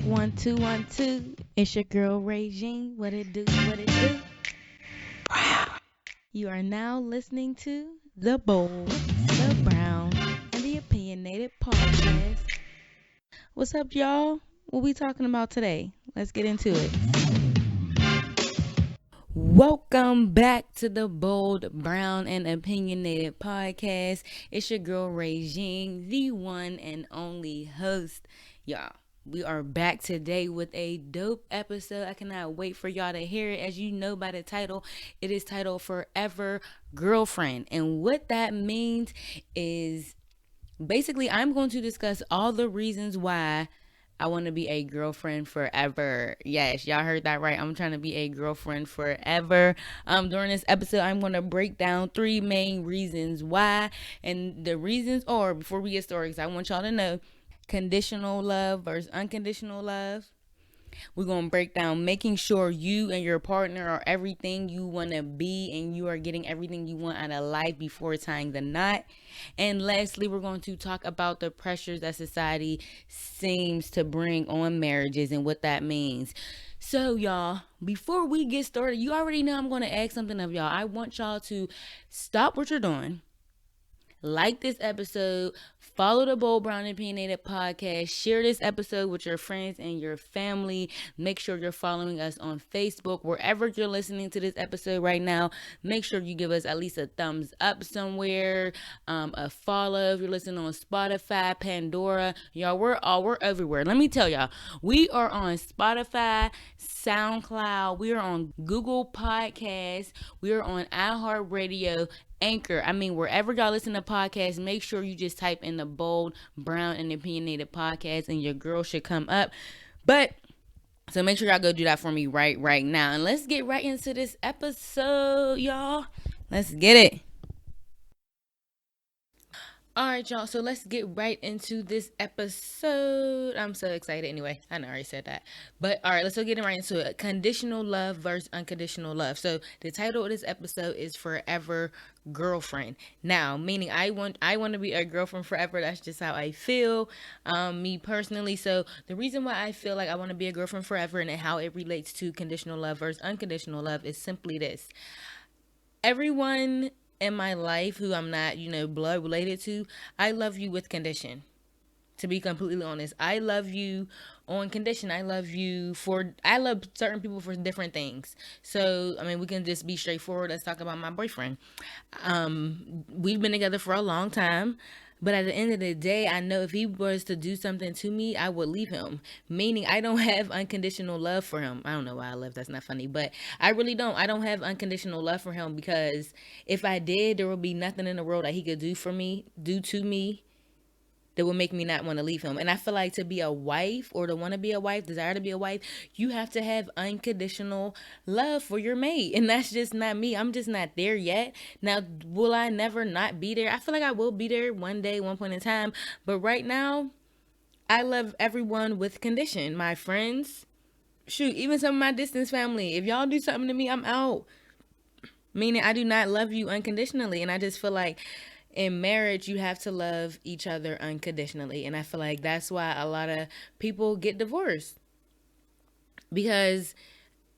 One, two, 1, 2. It's your girl Regine. What it do? What it do? You are now listening to The Bold, The Brown, and The Opinionated Podcast. What's up, y'all? What we talking about today? Let's get into it. Welcome back to the Bold, Brown, and Opinionated Podcast. It's your girl Regine, the one and only host. Y'all, we are back today with a dope episode. I cannot wait for y'all to hear it. As you know by the title, it is titled Forever Girlfriend. And what that means is basically I'm going to discuss all the reasons why I want to be a girlfriend forever. Yes, y'all heard that right. I'm trying to be a girlfriend forever. During this episode, I'm going to break down 3 main reasons why. And the reasons are, before we get started, 'cause I want y'all to know, conditional love versus unconditional love. We're going to break down making sure you and your partner are everything you want to be and you are getting everything you want out of life before tying the knot. And lastly, we're going to talk about the pressures that society seems to bring on marriages and what that means. So, y'all, before we get started, you already know I'm going to ask something of y'all. I want y'all to stop what you're doing. Like this episode, follow the Bold Brown Opinionated Podcast, share this episode with your friends and your family. Make sure you're following us on Facebook. Wherever you're listening to this episode right now, make sure you give us at least a thumbs up somewhere, a follow. If you're listening on Spotify, Pandora, y'all, we're everywhere. Let me tell y'all, we are on Spotify, SoundCloud, we are on Google Podcasts, we are on iHeartRadio, Anchor. Wherever y'all listen to podcasts, make sure you just type in the Bold, Brown, and Opinionated Podcast, and your girl should come up. So make sure y'all go do that for me right now. And let's get right into this episode, y'all. Let's get it. All right, y'all. So let's get right into this episode. I'm so excited. Anyway, I know I already said that. But all right, let's get right into it. Conditional love versus unconditional love. So the title of this episode is Forever Girlfriend. Now, meaning I want to be a girlfriend forever. That's just how I feel, me personally. So the reason why I feel like I want to be a girlfriend forever and how it relates to conditional love versus unconditional love is simply this. Everyone in my life who I'm not, blood related to, I love you with condition. To be completely honest, I love you on condition. I love certain people for different things. So, we can just be straightforward. Let's talk about my boyfriend. We've been together for a long time. But at the end of the day, I know if he was to do something to me, I would leave him. Meaning I don't have unconditional love for him. I don't know why I left. That's not funny. But I really don't. I don't have unconditional love for him because if I did, there would be nothing in the world that he could do to me that would make me not want to leave him. And I feel like to be a wife or to want to be a wife, desire to be a wife, you have to have unconditional love for your mate. And that's just not me. I'm just not there yet. Now, will I never not be there? I feel like I will be there one day, one point in time. But right now, I love everyone with condition. My friends, shoot, even some of my distance family. If y'all do something to me, I'm out. Meaning I do not love you unconditionally. And I just feel like in marriage, you have to love each other unconditionally. And I feel like that's why a lot of people get divorced. Because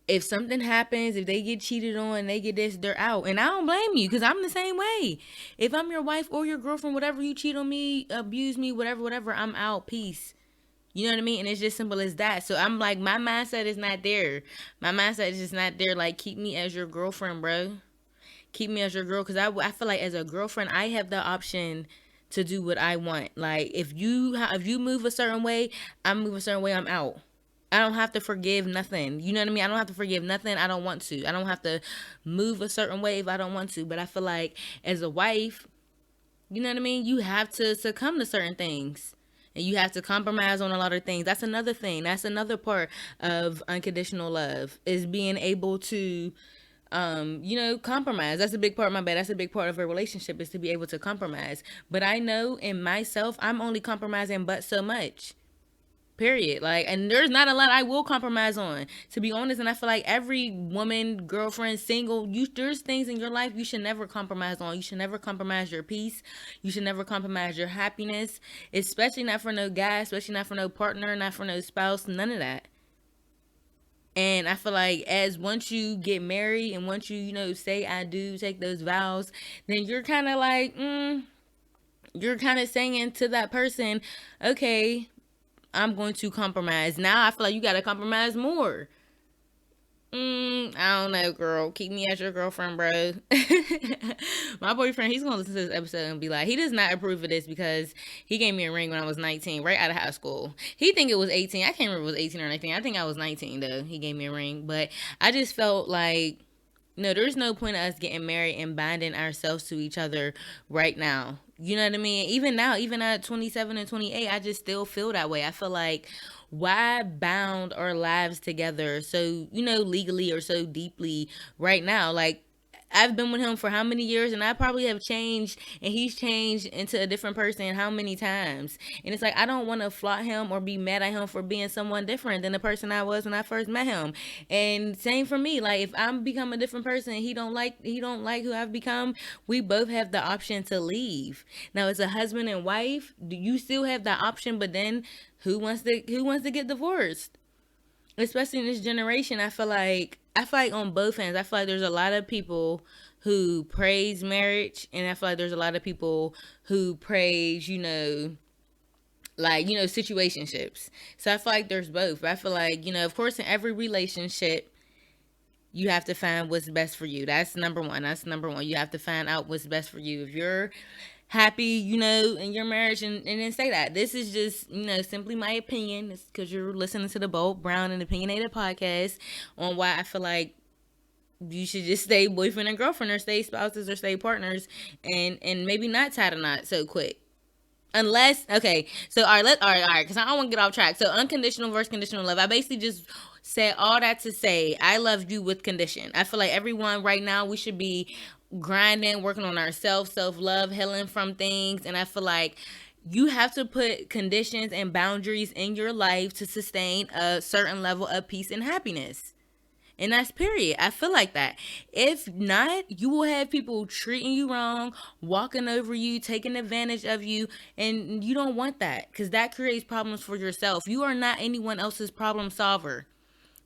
if something happens, if they get cheated on, they get this, they're out. And I don't blame you because I'm the same way. If I'm your wife or your girlfriend, whatever, you cheat on me, abuse me, whatever, I'm out. Peace. You know what I mean? And it's just simple as that. So I'm like, my mindset is not there. My mindset is just not there. Like, keep me as your girlfriend, bro. Keep me as your girl, because I feel like as a girlfriend I have the option to do what I want. Like if you move a certain way, I move a certain way, I'm out. I don't have to forgive nothing. You know what I mean? I don't have to forgive nothing. I don't want to. I don't have to move a certain way if I don't want to. But I feel like as a wife, you know what I mean? You have to succumb to certain things. And you have to compromise on a lot of things. That's another thing. That's another part of unconditional love, is being able to compromise. That's a big part, my bad. That's a big part of a relationship, is to be able to compromise. But I know in myself, I'm only compromising but so much. Period. Like, and there's not a lot I will compromise on, to be honest. And I feel like every woman, girlfriend, single, there's things in your life you should never compromise on. You should never compromise your peace. You should never compromise your happiness, especially not for no guy, especially not for no partner, not for no spouse, none of that. And I feel like as once you get married and once you say I do, take those vows, then you're kind of like, you're kind of saying to that person, okay, I'm going to compromise. Now I feel like you got to compromise more. I don't know, girl. Keep me as your girlfriend, bro. My boyfriend, he's gonna listen to this episode and be like, he does not approve of this because he gave me a ring when I was 19, right out of high school. He think it was 18. I can't remember if it was 18 or 19. I think I was 19 though. He gave me a ring, but I just felt like, no, there's no point of us getting married and binding ourselves to each other right now. You know what I mean? Even now, even at 27 and 28, I just still feel that way. I feel like, why bound our lives together so, legally or so deeply right now? Like, I've been with him for how many years, and I probably have changed, and he's changed into a different person how many times. And it's like, I don't want to flaunt him or be mad at him for being someone different than the person I was when I first met him. And same for me. Like, if I'm become a different person, he don't like who I've become, we both have the option to leave. Now, as a husband and wife, do you still have that option? But then who wants to get divorced? Especially in this generation, I feel like on both ends, I feel like there's a lot of people who praise marriage, and I feel like there's a lot of people who praise, situationships. So I feel like there's both. But I feel like, of course, in every relationship, you have to find what's best for you. That's number one. You have to find out what's best for you. If you're happy, in your marriage, and then say that. This is just, simply my opinion. It's because you're listening to the Bold, Brown, and Opinionated podcast on why I feel like you should just stay boyfriend and girlfriend, or stay spouses, or stay partners, and maybe not tie the knot so quick. Unless, okay, so all right, because I don't want to get off track. So unconditional versus conditional love. I basically just said all that to say I love you with condition. I feel like everyone right now, we should be grinding, working on ourselves, self-love, healing from things. And I feel like you have to put conditions and boundaries in your life to sustain a certain level of peace and happiness. And that's period. I feel like that. If not, you will have people treating you wrong, walking over you, taking advantage of you, and you don't want that, because that creates problems for yourself. You are not anyone else's problem solver.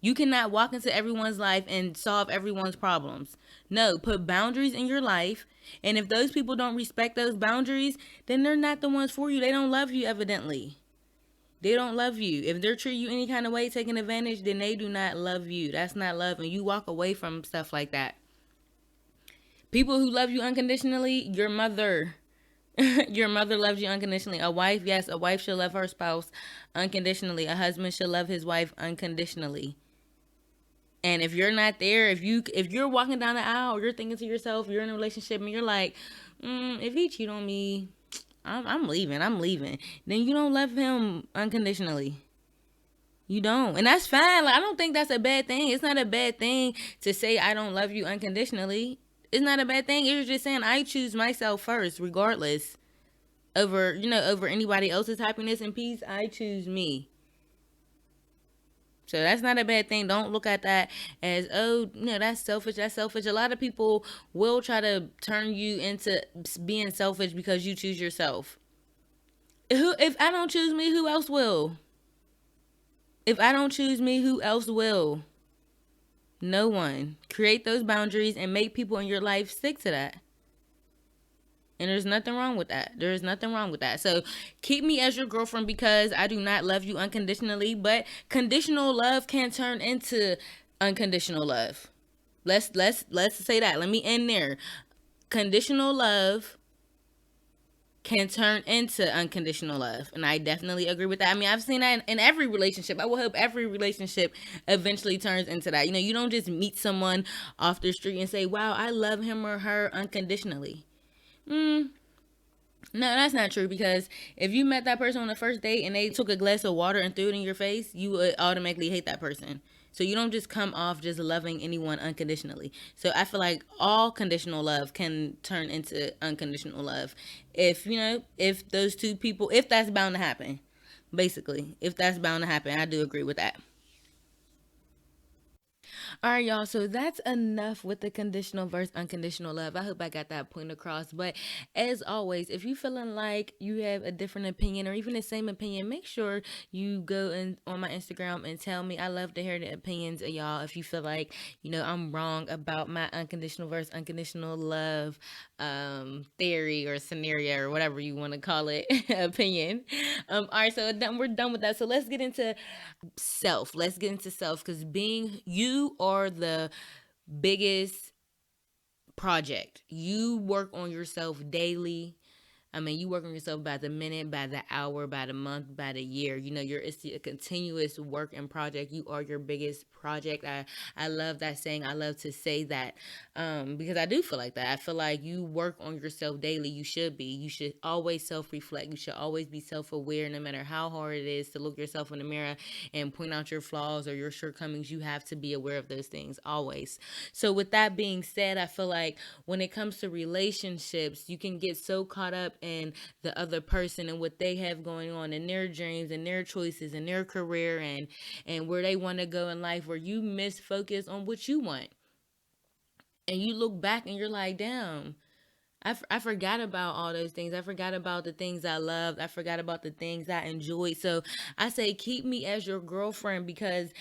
You cannot walk into everyone's life and solve everyone's problems. No, put boundaries in your life. And if those people don't respect those boundaries, then they're not the ones for you. They don't love you, evidently. They don't love you. If they're treating you any kind of way, taking advantage, then they do not love you. That's not love, and you walk away from stuff like that. People who love you unconditionally, your mother. Your mother loves you unconditionally. A wife, yes, a wife should love her spouse unconditionally. A husband should love his wife unconditionally. And if you're not there, if you're walking down the aisle, or you're thinking to yourself, you're in a relationship and you're like, if he cheat on me, I'm leaving. Then you don't love him unconditionally. You don't. And that's fine. Like, I don't think that's a bad thing. It's not a bad thing to say I don't love you unconditionally. It's not a bad thing. It's just saying I choose myself first, regardless. Over anybody else's happiness and peace, I choose me. So that's not a bad thing. Don't look at that as, oh, that's selfish. That's selfish. A lot of people will try to turn you into being selfish because you choose yourself. If I don't choose me, who else will? If I don't choose me, who else will? No one. Create those boundaries and make people in your life stick to that. And there's nothing wrong with that. There's nothing wrong with that. So keep me as your girlfriend because I do not love you unconditionally. But conditional love can turn into unconditional love. Let's say that. Let me end there. Conditional love can turn into unconditional love. And I definitely agree with that. I mean, I've seen that in every relationship. I will hope every relationship eventually turns into that. You don't just meet someone off the street and say, wow, I love him or her unconditionally. No, that's not true, because if you met that person on the first date and they took a glass of water and threw it in your face, you would automatically hate that person. So you don't just come off just loving anyone unconditionally. So I feel like all conditional love can turn into unconditional love. If those two people, if that's bound to happen. basically. If that's bound to happen, I do agree with that. All right, y'all. So that's enough with the conditional versus unconditional love. I hope I got that point across. But as always, if you feeling like you have a different opinion or even the same opinion, make sure you go in on my Instagram and tell me. I love to hear the opinions of y'all. If you feel like I'm wrong about my unconditional versus unconditional love theory or scenario or whatever you want to call it opinion. All right, so we're done with that. So let's get into self. Let's get into self because being you are the biggest project. You work on yourself daily. I mean, you work on yourself by the minute, by the hour, by the month, by the year. It's a continuous work and project. You are your biggest project. I love that saying. I love to say that because I do feel like that. I feel like you work on yourself daily. You should be. You should always self reflect. You should always be self aware, no matter how hard it is to look yourself in the mirror and point out your flaws or your shortcomings. You have to be aware of those things always. So, with that being said, I feel like when it comes to relationships, you can get so caught up in the other person and what they have going on in their dreams and their choices and their career and where they want to go in life, where you miss focus on what you want. And you look back and you're like, damn, I forgot about all those things. I forgot about the things I loved. I forgot about the things I enjoyed. So I say, keep me as your girlfriend because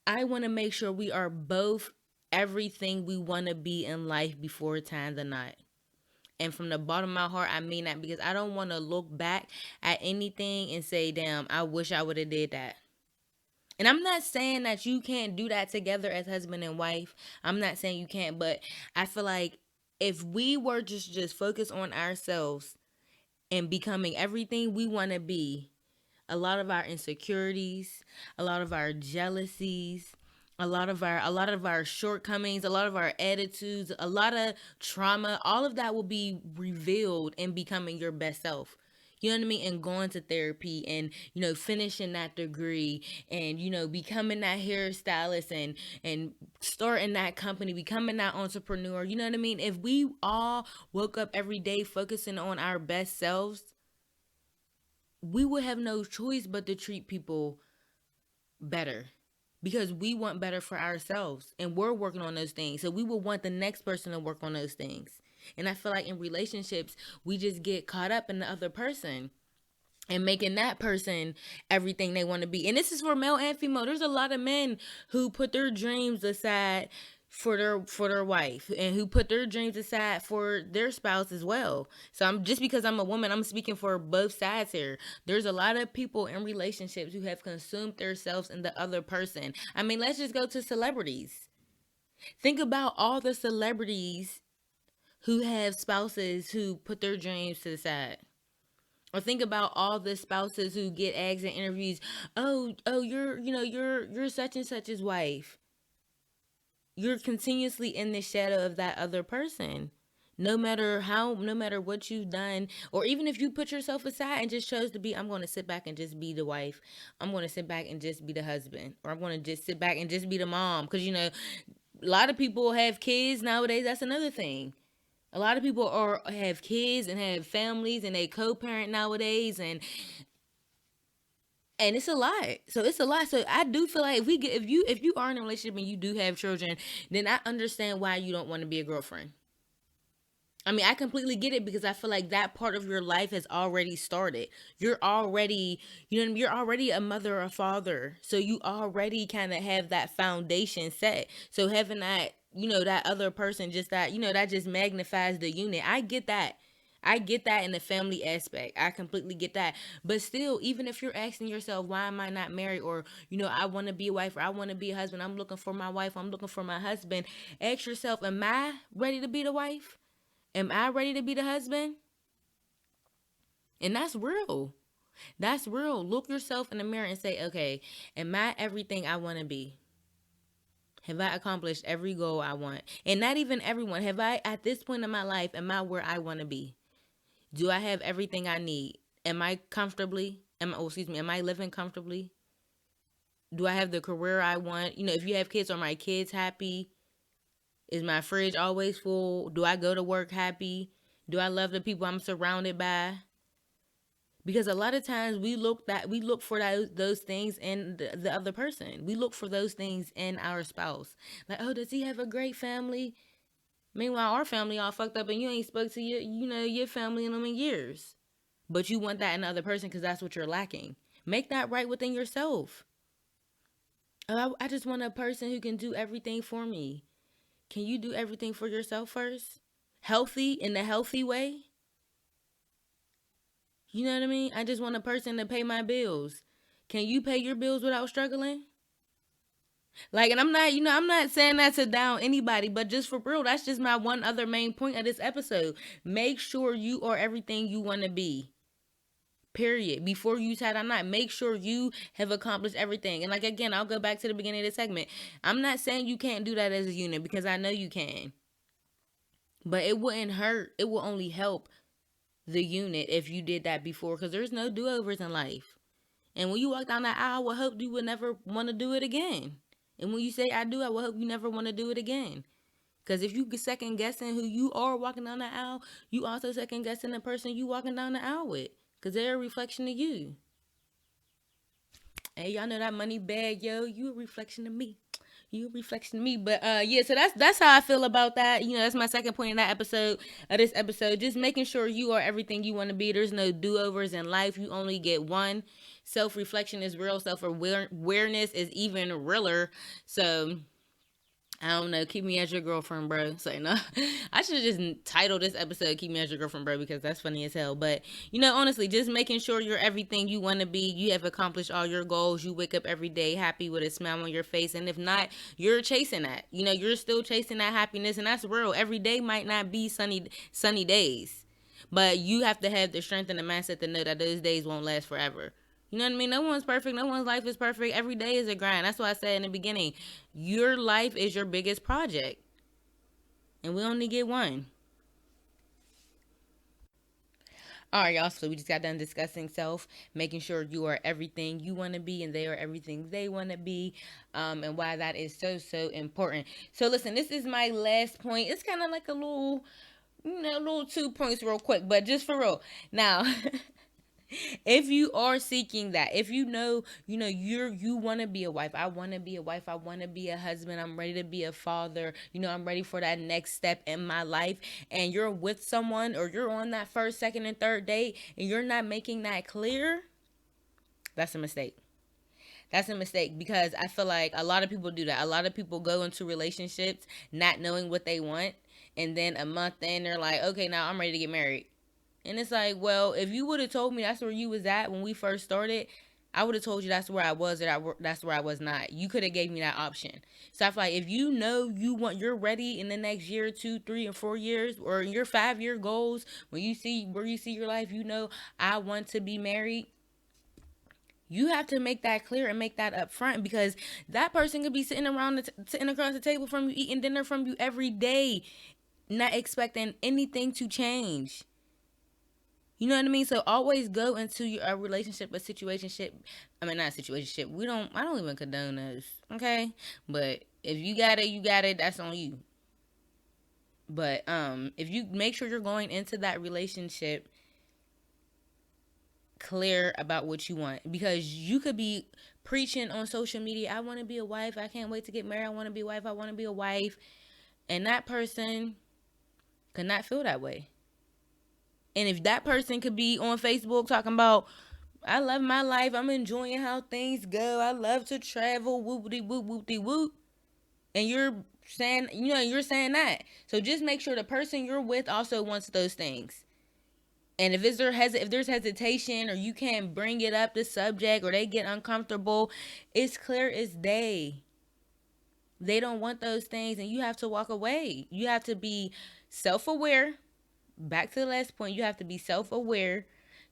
I want to make sure we are both everything we want to be in life before time the night. And from the bottom of my heart, I mean that because I don't want to look back at anything and say, damn, I wish I would have did that. And I'm not saying that you can't do that together as husband and wife. I'm not saying you can't, but I feel like if we were just focus on ourselves and becoming everything we want to be, a lot of our insecurities, a lot of our jealousies, a lot of our shortcomings, a lot of our attitudes, a lot of trauma, all of that will be revealed in becoming your best self. You know what I mean? And going to therapy and, finishing that degree and, becoming that hairstylist and starting that company, becoming that entrepreneur. You know what I mean? If we all woke up every day focusing on our best selves, we would have no choice but to treat people better because we want better for ourselves and we're working on those things. So we will want the next person to work on those things. And I feel like in relationships, we just get caught up in the other person and making that person everything they want to be. And this is for male and female. There's a lot of men who put their dreams aside for their wife and who put their dreams aside for their spouse as well. So I'm just because I'm a woman, I'm speaking for both sides here. There's a lot of people in relationships who have consumed themselves in the other person. I mean, let's just go to celebrities. Think about all the celebrities who have spouses who put their dreams to the side. Or think about all the spouses who get asked in interviews, "Oh, you're such and such's wife." You're continuously in the shadow of that other person. No matter what you've done, or even if you put yourself aside and just chose to be, I'm going to sit back and just be the wife. I'm going to sit back and just be the husband. Or I'm going to just sit back and just be the mom. Because, a lot of people have kids nowadays. That's another thing. A lot of people have kids and have families and they co-parent nowadays and it's a lot. So it's a lot. So I do feel like if you are in a relationship and you do have children, then I understand why you don't want to be a girlfriend. I mean, I completely get it because I feel like that part of your life has already started. You're already, you're already a mother or a father. So you already kind of have that foundation set. So having that, that other person just that, that just magnifies the unit. I get that. I get that in the family aspect. I completely get that. But still, even if you're asking yourself, why am I not married? Or, I want to be a wife or I want to be a husband. I'm looking for my wife. I'm looking for my husband. Ask yourself, am I ready to be the wife? Am I ready to be the husband? And that's real. That's real. Look yourself in the mirror and say, okay, am I everything I want to be? Have I accomplished every goal I want? And not even everyone. Have I, at this point in my life, am I where I want to be? Do I have everything I need? Am I comfortably? Am I living comfortably? Do I have the career I want? If you have kids, are my kids happy? Is my fridge always full? Do I go to work happy? Do I love the people I'm surrounded by? Because a lot of times we look for those things in the other person. We look for those things in our spouse. Like, oh, does he have a great family? Meanwhile, our family all fucked up, and you ain't spoke to your family in them in years. But you want that in the other person because that's what you're lacking. Make that right within yourself. Oh, I just want a person who can do everything for me. Can you do everything for yourself first? Healthy in a healthy way. You know what I mean? I just want a person to pay my bills. Can you pay your bills without struggling? Like, and I'm not saying that to down anybody, but just for real, that's just my one other main point of this episode. Make sure you are everything you want to be. Period. Before you tie that knot, make sure you have accomplished everything. And like again, I'll go back to the beginning of the segment. I'm not saying you can't do that as a unit because I know you can. But it wouldn't hurt. It will only help the unit if you did that before because there's no do-overs in life. And when you walk down that aisle, I would hope you would never want to do it again. And when you say I do, I would hope you never want to do it again. Because if you get second guessing who you are walking down the aisle, you also second guessing the person you walking down the aisle with. Because they're a reflection of you. Hey, y'all know that money bag, yo. You a reflection of me. You a reflection of me. But yeah, so that's how I feel about that. You know, that's my second point in that episode of this episode. Just making sure you are everything you want to be. There's no do-overs in life. You only get one. Self-reflection is real. Self-awareness is even realer. So I don't know. Keep me as your girlfriend, bro. So no, I should have just titled this episode "Keep Me as Your Girlfriend, Bro" because that's funny as hell. But you know, honestly, just making sure you're everything you want to be. You have accomplished all your goals. You wake up every day happy with a smile on your face, and if not, you're chasing that. You know, you're still chasing that happiness, and that's real. Every day might not be sunny days, but you have to have the strength and the mindset to know that those days won't last forever. You know what I mean? No one's perfect. No one's life is perfect. Every day is a grind. That's why I said in the beginning, your life is your biggest project. And we only get one. All right, y'all. So we just got done discussing self, making sure you are everything you want to be and they are everything they want to be, and why that is so important. So listen, this is my last point. It's kind of like a little, a little 2 points real quick, but just for real. Now, if you are seeking that, if you want to be a wife, I want to be a wife, I want to be a husband, I'm ready to be a father, I'm ready for that next step in my life, and you're with someone or you're on that first, second, and third date and you're not making that clear, that's a mistake. That's a mistake because I feel like a lot of people do that. A lot of people go into relationships not knowing what they want, and then a month in they're like, okay, now I'm ready to get married. And it's like, well, if you would have told me that's where you was at when we first started, I would have told you that's where I was or that's where I was not. You could have gave me that option. So I feel like if you know you're ready in the next year, 2, 3, and 4 years, or in your 5-year goals, when you see where you see your life, I want to be married. You have to make that clear and make that up front because that person could be sitting across the table from you, eating dinner from you every day, not expecting anything to change. You know what I mean? So always go into a relationship, a situationship. I mean, not a situationship. I don't even condone those. Okay, but if you got it, you got it. That's on you. But if you make sure you're going into that relationship clear about what you want, because you could be preaching on social media, I want to be a wife, I can't wait to get married, I want to be a wife, I want to be a wife, and that person could not feel that way. And if that person could be on Facebook talking about, I love my life, I'm enjoying how things go, I love to travel, whoop-de whoop, whoop-de whoop, and you're saying, you're saying that. So just make sure the person you're with also wants those things. And if there's hesitation or you can't bring it up the subject or they get uncomfortable, it's clear as day. They don't want those things and you have to walk away. You have to be self-aware. Back to the last point, you have to be self-aware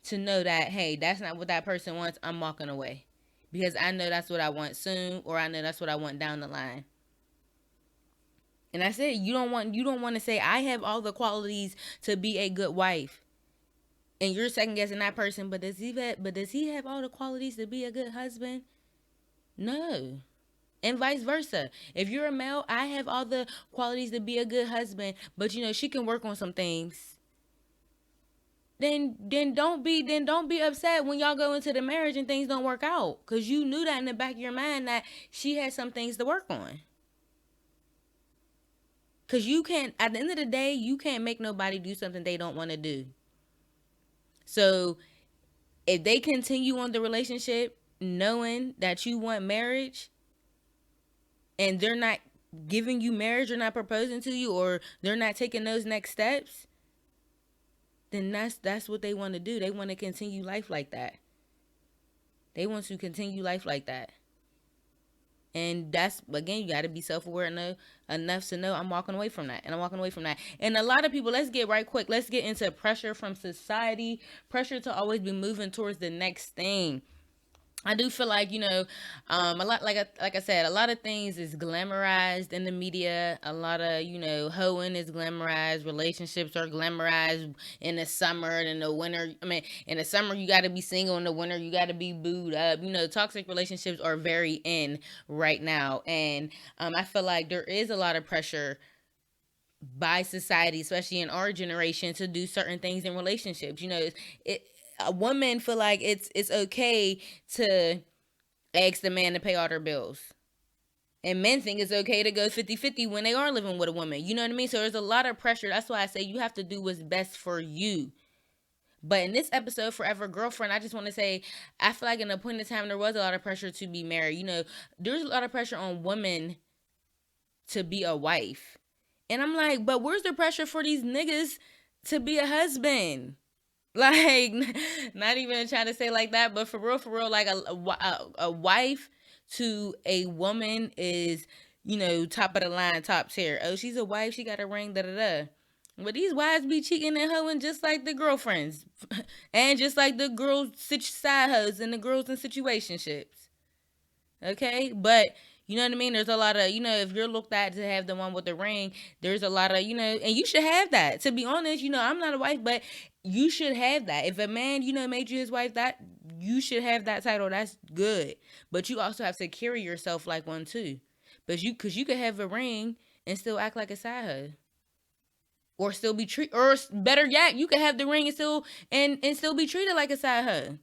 to know that, hey, that's not what that person wants. I'm walking away. Because I know that's what I want soon, or I know that's what I want down the line. And I said, you don't want to say I have all the qualities to be a good wife. And you're second guessing that person, but does he have all the qualities to be a good husband? No. And vice versa. If you're a male, I have all the qualities to be a good husband, but she can work on some things then don't be upset when y'all go into the marriage and things don't work out, because you knew that in the back of your mind that she had some things to work on. Because you can't, at the end of the day, you can't make nobody do something they don't want to do. So if they continue on the relationship knowing that you want marriage, and they're not giving you marriage or not proposing to you, or they're not taking those next steps, then that's what they want to do. They want to continue life like that. They want to continue life like that. And that's, again, you got to be self-aware enough to know, I'm walking away from that, and I'm walking away from that. And a lot of people, let's get right quick, let's get into pressure from society, pressure to always be moving towards the next thing. I do feel like, a lot, like I said, a lot of things is glamorized in the media. A lot of, hoeing is glamorized. Relationships are glamorized in the summer and in the winter. I mean, in the summer you got to be single. In the winter you got to be booed up. Toxic relationships are very in right now, and I feel like there is a lot of pressure by society, especially in our generation, to do certain things in relationships. It a woman feel like it's okay to ask the man to pay all their bills. And men think it's okay to go 50-50 when they are living with a woman. You know what I mean? So there's a lot of pressure. That's why I say you have to do what's best for you. But in this episode, Forever Girlfriend, I just want to say, I feel like in a point in time, there was a lot of pressure to be married. There's a lot of pressure on women to be a wife. And I'm like, but where's the pressure for these niggas to be a husband? Like, not even trying to say like that, but for real, like a wife to a woman is, top of the line, top tier. Oh, she's a wife, she got a ring, da da da. But these wives be cheating and hoeing just like the girlfriends, and just like the girls side hoes and the girls in situationships. Okay, but you know what I mean? There's a lot of, if you're looked at to have the one with the ring, there's a lot of, and you should have that. To be honest, I'm not a wife, but you should have that. If a man, made you his wife, that you should have that title. That's good. But you also have to carry yourself like one too. Because you could have a ring and still act like a side hoe. Or still be treated, or better yet, you could have the ring and still be treated like a side hoe.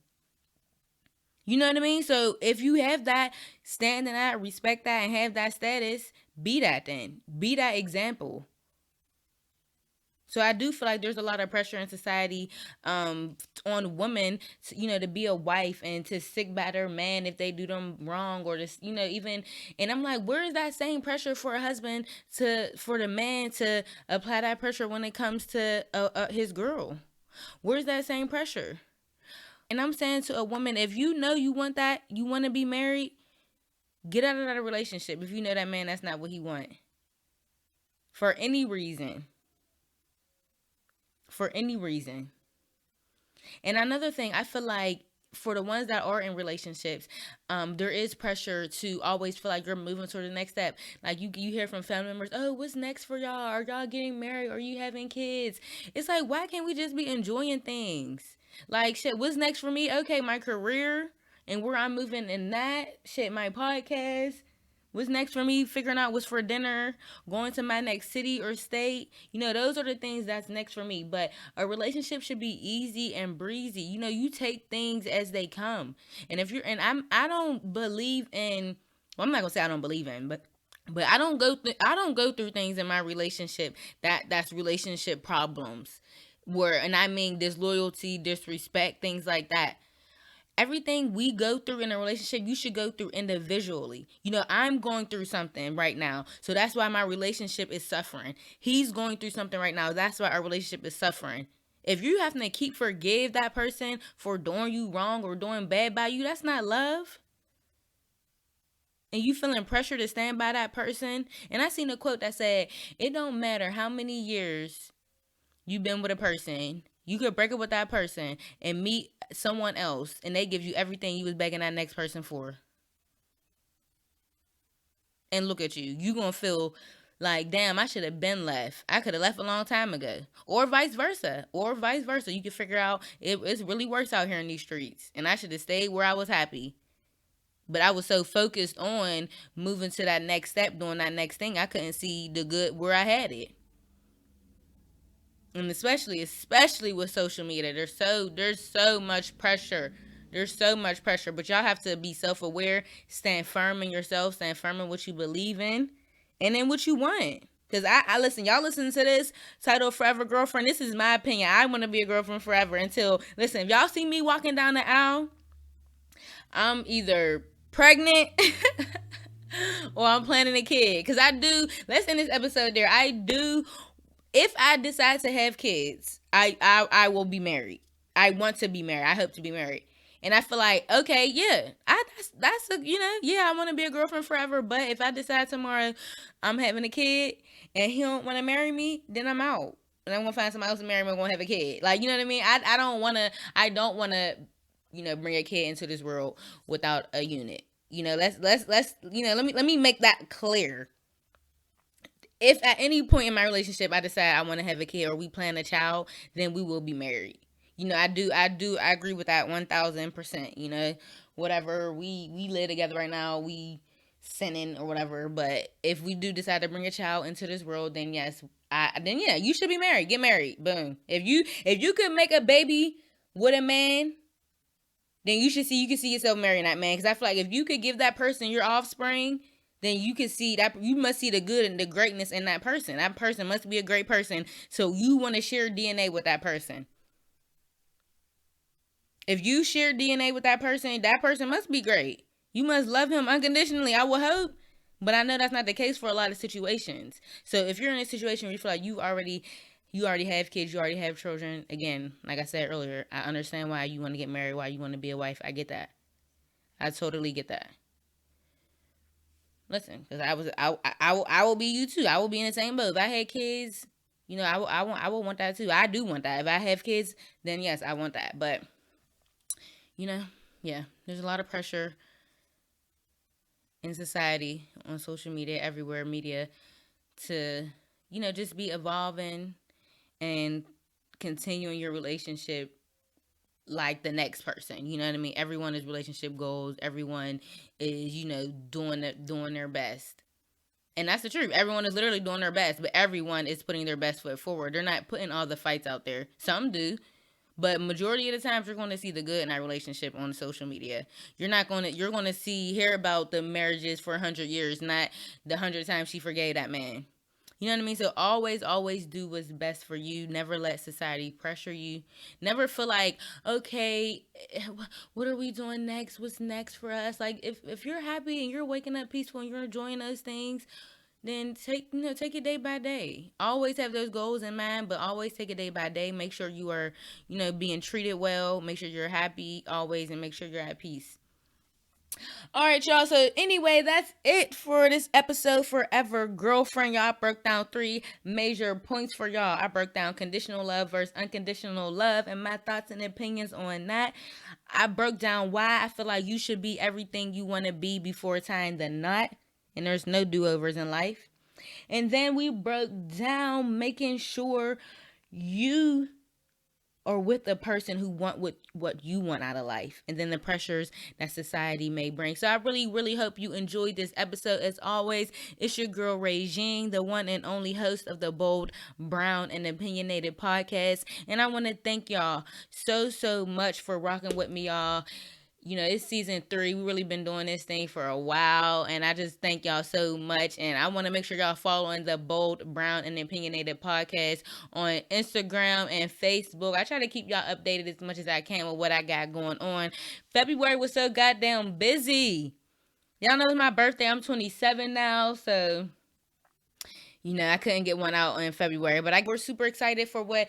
You know what I mean? So if you have that, stand in that, respect that, and have that status, be that then. Be that example. So I do feel like there's a lot of pressure in society on women, to be a wife and to stick by their man if they do them wrong, or just, even, and I'm like, where is that same pressure for a husband for the man to apply that pressure when it comes to his girl? Where's that same pressure? And I'm saying to a woman, if you know you want that, you want to be married, get out of that relationship if you know that man that's not what he want. For any reason. For any reason. And another thing, I feel like for the ones that are in relationships, there is pressure to always feel like you're moving to the next step. Like you hear from family members, oh, what's next for y'all? Are y'all getting married? Are you having kids? It's like, why can't we just be enjoying things? Like, shit, what's next for me? Okay, my career and where I'm moving in that. Shit, my podcast. What's next for me? Figuring out what's for dinner, going to my next city or state. Those are the things that's next for me. But a relationship should be easy and breezy. You take things as they come. And if you're, and I don't believe in, well, I'm not gonna say I don't believe in, but I don't go through things in my relationship that's relationship problems, where, and I mean disloyalty, disrespect, things like that. Everything we go through in a relationship, you should go through individually. I'm going through something right now, so that's why my relationship is suffering. He's going through something right now, that's why our relationship is suffering. If you have to forgive that person for doing you wrong or doing bad by you, that's not love. And you feeling pressure to stand by that person. And I seen a quote that said, it don't matter how many years you've been with a person, you could break up with that person and meet someone else, and they give you everything you was begging that next person for. And look at you. You gonna feel like, damn, I should have been left. I could have left a long time ago. Or vice versa. You can figure out it's really worse out here in these streets, and I should have stayed where I was happy. But I was so focused on moving to that next step, doing that next thing, I couldn't see the good where I had it. And especially with social media, there's so much pressure. There's so much pressure, but y'all have to be self-aware, stand firm in yourself, stand firm in what you believe in, and in what you want. Cause I listen, y'all listen to this title "Forever Girlfriend." This is my opinion. I want to be a girlfriend forever until, listen, if y'all see me walking down the aisle, I'm either pregnant or I'm planning a kid. Cause I do. Let's end this episode there. I do. If I decide to have kids, I will be married. I want to be married. I hope to be married. And I feel like, okay, yeah, that's a, yeah, I want to be a girlfriend forever. But if I decide tomorrow I'm having a kid and he don't want to marry me, then I'm out. And I'm gonna find somebody else to marry me. I'm gonna have a kid. Like, you know what I mean? I don't wanna bring a kid into this world without a unit. Let me make that clear. If at any point in my relationship I decide I want to have a kid or we plan a child, then we will be married. I agree with that 1,000%. Whatever we live together right now, we sinning or whatever. But if we do decide to bring a child into this world, then yes, then yeah, you should be married. Get married. Boom. If you could make a baby with a man, then you can see yourself marrying that man. Because I feel like if you could give that person your offspring, then you can see that you must see the good and the greatness in that person. That person must be a great person. So you want to share DNA with that person. If you share DNA with that person must be great. You must love him unconditionally, I will hope. But I know that's not the case for a lot of situations. So if you're in a situation where you feel like you already have kids, you already have children, again, like I said earlier, I understand why you want to get married, why you want to be a wife. I get that. I totally get that. Listen, because I will be you too. I will be in the same boat. If I had kids, I will want that too. I do want that. If I have kids, then yes, I want that. But yeah, there's a lot of pressure in society, on social media, everywhere, media, to just be evolving and continuing your relationship like the next person. You know what I mean? Everyone is relationship goals. Everyone is, doing their best. And that's the truth. Everyone is literally doing their best, but everyone is putting their best foot forward. They're not putting all the fights out there. Some do, but majority of the times you're going to see the good in that relationship on social media. You're going to hear about the marriages for 100 years, not the 100 times she forgave that man. You know what I mean? So always do what's best for you. Never let society pressure you. Never feel like, okay, what are we doing next? What's next for us? Like, if you're happy and you're waking up peaceful and you're enjoying those things, then take it day by day. Always have those goals in mind, but always take it day by day. Make sure you are, being treated well. Make sure you're happy always, and make sure you're at peace. All right, y'all. So anyway, that's it for this episode, Forever Girlfriend. Y'all, I broke down 3 major points for y'all. I broke down conditional love versus unconditional love and my thoughts and opinions on that. I broke down why I feel like you should be everything you want to be before tying the knot. And there's no do-overs in life. And then we broke down making sure you or with a person who want what you want out of life, and then the pressures that society may bring. So I really, really hope you enjoyed this episode. As always, it's your girl Regine, the one and only host of the Bold, Brown, and Opinionated podcast. And I want to thank y'all so much for rocking with me, y'all. It's season 3. We really been doing this thing for a while, and I just thank y'all so much. And I want to make sure y'all following the Bold, Brown, and Opinionated podcast on Instagram and Facebook. I try to keep y'all updated as much as I can with what I got going on. February was so goddamn busy. Y'all know it's my birthday. I'm 27 now, so I couldn't get one out in February, but we're super excited for what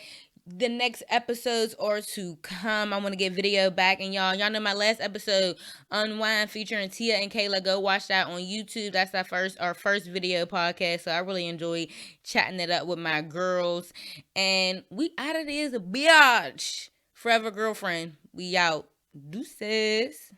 the next episodes are to come. I want to get video back, and y'all know my last episode, Unwind, featuring Tia and Kayla. Go watch that on YouTube. That's our first video podcast. So I really enjoy chatting it up with my girls. And we out of this biatch. Forever Girlfriend. We out. Deuces.